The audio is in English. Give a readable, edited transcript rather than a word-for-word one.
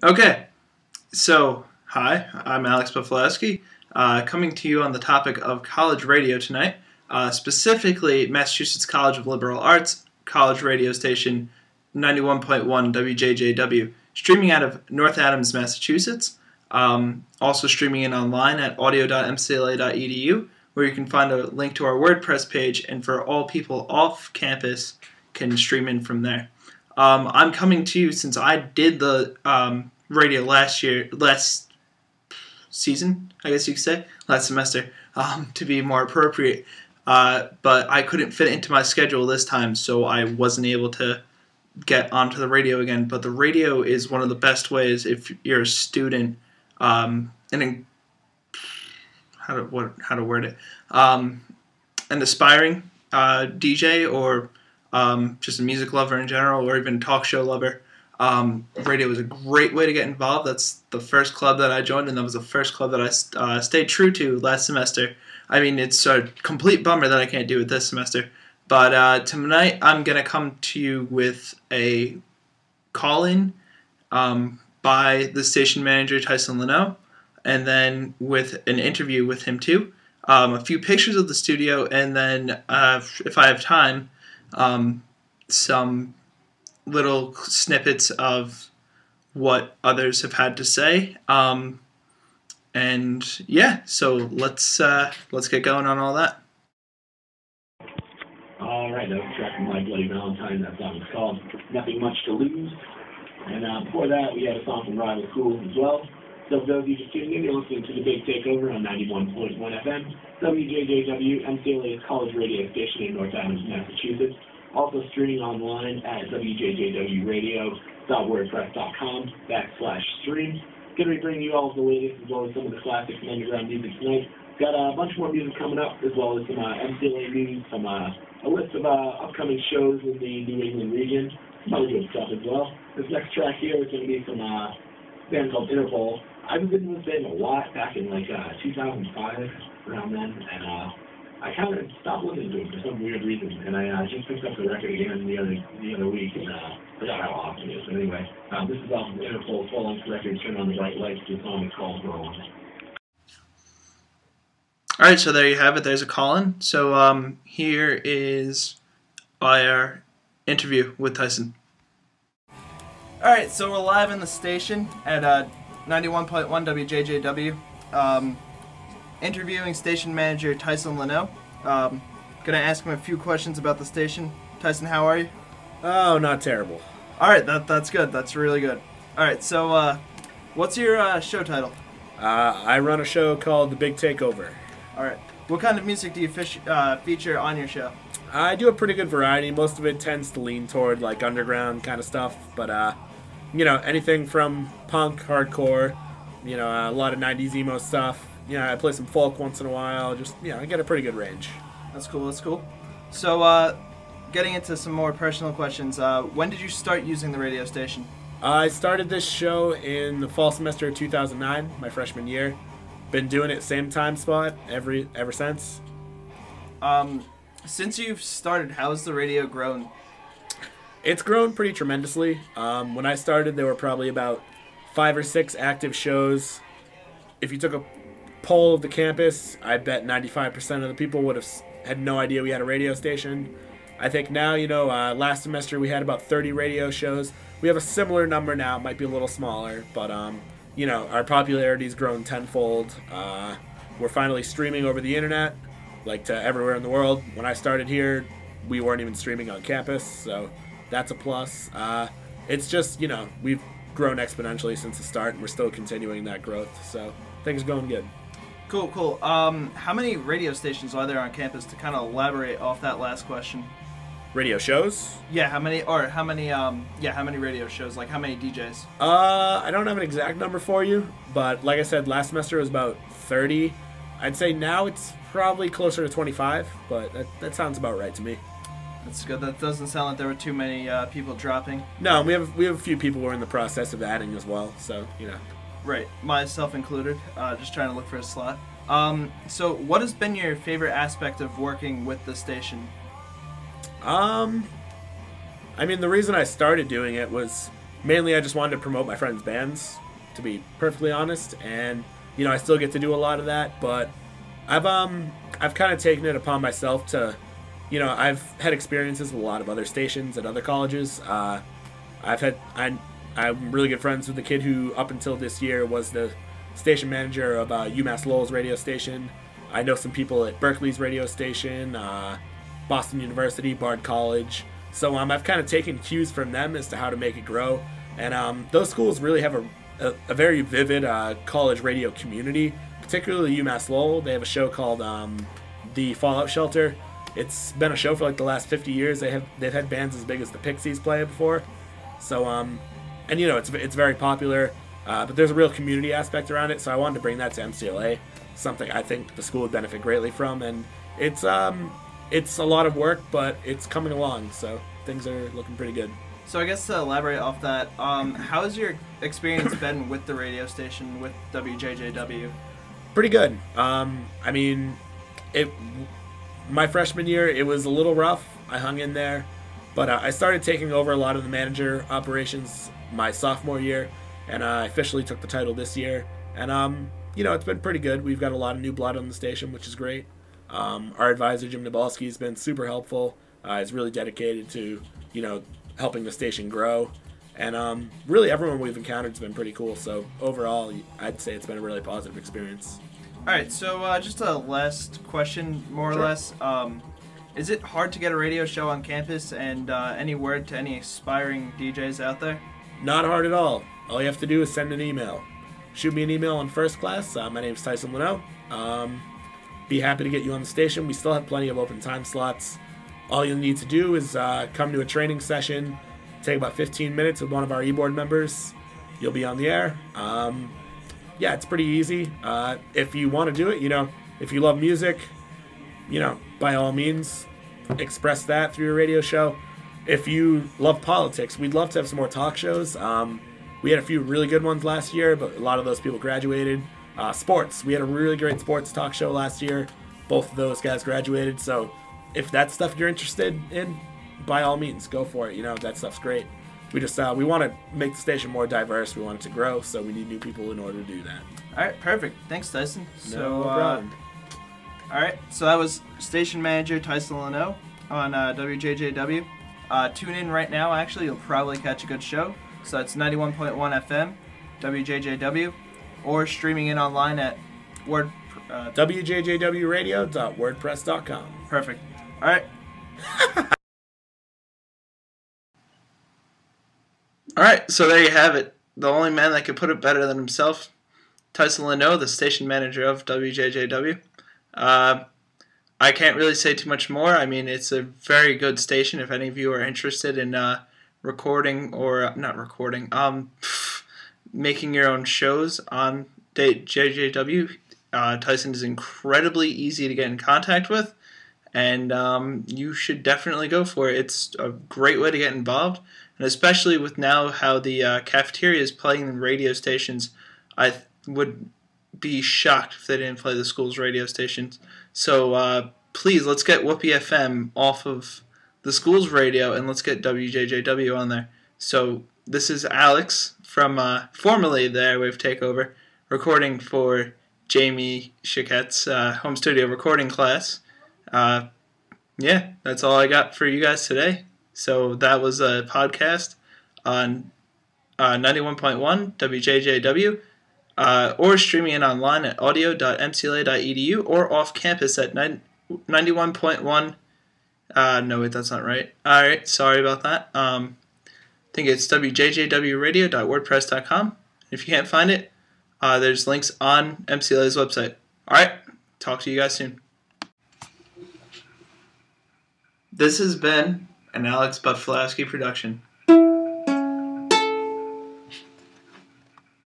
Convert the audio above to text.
Okay, so hi, I'm Alex Pawlowski, coming to you on the topic of college radio tonight, specifically Massachusetts College of Liberal Arts college radio station 91.1 WJJW, streaming out of North Adams, Massachusetts, also streaming in online at audio.mcla.edu, where you can find a link to our WordPress page, and for all people off campus can stream in from there. I'm coming to you since I did the radio last season, I guess you could say, last semester, to be more appropriate. But I couldn't fit it into my schedule this time, so I wasn't able to get onto the radio again. But the radio is one of the best ways if you're a student, how to word it, an aspiring DJ or just a music lover in general, or even talk show lover. Radio is a great way to get involved. That's the first club that I joined, and that was the first club that I stayed true to last semester. I mean, it's a complete bummer that I can't do it this semester. But tonight, I'm going to come to you with a call-in by the station manager, Tyson Leno, and then with an interview with him, too. A few pictures of the studio, and then, if I have time, some little snippets of what others have had to say. And yeah, so let's get going on all that. All right, that was a track from My Bloody Valentine. That song is called Nothing Much to Lose. And before that, we had a song from Rival Schools as well. So for those of you just tuning in, you're listening to The Big Takeover on 91.1 FM, WJJW, MCLA's college radio station in North Adams, Massachusetts. Also streaming online at wjjwradio.wordpress.com/stream. Going to be bringing you all of the latest as well as some of the classics and underground music tonight. Got a bunch more music coming up as well as some MCLA news, some a list of upcoming shows in the New England region, some other good stuff as well. This next track here is going to be from a band called Interpol. I've been listening to this band a lot back in like 2005, around then, and I kind of stopped listening to it for some weird reason, and I just picked up the record again the other week, and forgot how awesome it is. But anyway, this is off of Interpol's full-length record, Turn on the Bright Lights. The song is called Grow On. All right, so there you have it. There's a call-in. So here is our interview with Tyson. All right, so we're live in the station at 91.1 WJJW. Interviewing station manager Tyson Leno. Gonna ask him a few questions about the station. Tyson, how are you? Oh, not terrible. All right, that's good. That's really good. All right, so what's your show title? I run a show called The Big Takeover. All right. What kind of music do you feature on your show? I do a pretty good variety. Most of it tends to lean toward like underground kind of stuff, but anything from punk, hardcore, a lot of 90s emo stuff. I play some folk once in a while. Just, I get a pretty good range. That's cool. So, getting into some more personal questions, when did you start using the radio station? I started this show in the fall semester of 2009, my freshman year. Been doing it same time spot ever since. Since you've started, how has the radio grown? It's grown pretty tremendously. When I started, there were probably about 5 or 6 active shows. If you took a poll of the campus, I bet 95% of the people would have had no idea we had a radio station. I think now, last semester we had about 30 radio shows. We have a similar number now. It might be a little smaller, but, our popularity's grown tenfold. We're finally streaming over the internet, like to everywhere in the world. When I started here, we weren't even streaming on campus, so that's a plus. It's just, we've grown exponentially since the start, and we're still continuing that growth, so things are going good. Cool. How many radio stations are there on campus, to kind of elaborate off that last question? Radio shows? Yeah, how many radio shows? Like, how many DJs? I don't have an exact number for you, but like I said, last semester was about 30. I'd say now it's probably closer to 25, but that sounds about right to me. That's good. That doesn't sound like there were too many people dropping. No, we have a few people who are in the process of adding as well, so, Right, myself included, just trying to look for a slot. So what has been your favorite aspect of working with the station? The reason I started doing it was mainly I just wanted to promote my friends' bands, to be perfectly honest, and I still get to do a lot of that, but I've kind of taken it upon myself to, I've had experiences with a lot of other stations at other colleges. I'm really good friends with the kid who up until this year was the station manager of UMass Lowell's radio station. I know some people at Berkeley's radio station, Boston University, Bard College. So I've kind of taken cues from them as to how to make it grow. And those schools really have a very vivid college radio community, particularly UMass Lowell. They have a show called The Fallout Shelter. It's been a show for like the last 50 years. They've had bands as big as the Pixies play it before. So and it's very popular. But there's a real community aspect around it, so I wanted to bring that to MCLA, something I think the school would benefit greatly from. And it's a lot of work, but it's coming along, so things are looking pretty good. So I guess to elaborate off that, how has your experience been with the radio station, with WJJW? Pretty good. My freshman year, it was a little rough. I hung in there, but I started taking over a lot of the manager operations my sophomore year, and I officially took the title this year. And it's been pretty good. We've got a lot of new blood on the station, which is great. Our advisor, Jim Nabalski, has been super helpful. He's really dedicated to, helping the station grow. And really everyone we've encountered has been pretty cool. So overall, I'd say it's been a really positive experience. All right, so just a last question, more or less. Is it hard to get a radio show on campus, and any word to any aspiring DJs out there? Not hard at all. All you have to do is send an email. Shoot me an email on First Class. My name's Tyson Leno. Be happy to get you on the station. We still have plenty of open time slots. All you'll need to do is come to a training session, take about 15 minutes with one of our e-board members. You'll be on the air. It's pretty easy. If you want to do it, if you love music, by all means, express that through your radio show. If you love politics, we'd love to have some more talk shows. We had a few really good ones last year, but a lot of those people graduated. Sports. We had a really great sports talk show last year. Both of those guys graduated. So if that's stuff you're interested in, by all means, go for it. That stuff's great. We just we want to make the station more diverse. We want it to grow, so we need new people in order to do that. All right, perfect. Thanks, Tyson. No problem. All right, so that was station manager Tyson Leno on WJJW. Tune in right now. Actually, you'll probably catch a good show. So that's 91.1 FM, WJJW, or streaming in online at WJJWradio.wordpress.com. Perfect. All right. All right, so there you have it. The only man that could put it better than himself, Tyson Leno, the station manager of WJJW. I can't really say too much more. I mean, it's a very good station. If any of you are interested in recording or not recording, making your own shows on JJW, Tyson is incredibly easy to get in contact with, and you should definitely go for it. It's a great way to get involved, and especially with now how the cafeteria is playing in radio stations, I would be shocked if they didn't play the school's radio stations. So please, let's get Whoopee FM off of the school's radio, and let's get WJJW on there. So this is Alex from formerly the Airwave Takeover, recording for Jamie Chiquette's home studio recording class. That's all I got for you guys today. So that was a podcast on 91.1 WJJW, or streaming it online at audio.mcla.edu or off campus at 91.1. No, wait, that's not right. All right, sorry about that. I think it's wjjwradio.wordpress.com. If you can't find it, there's links on MCLA's website. All right, talk to you guys soon. This has been an Alex Butflaski production.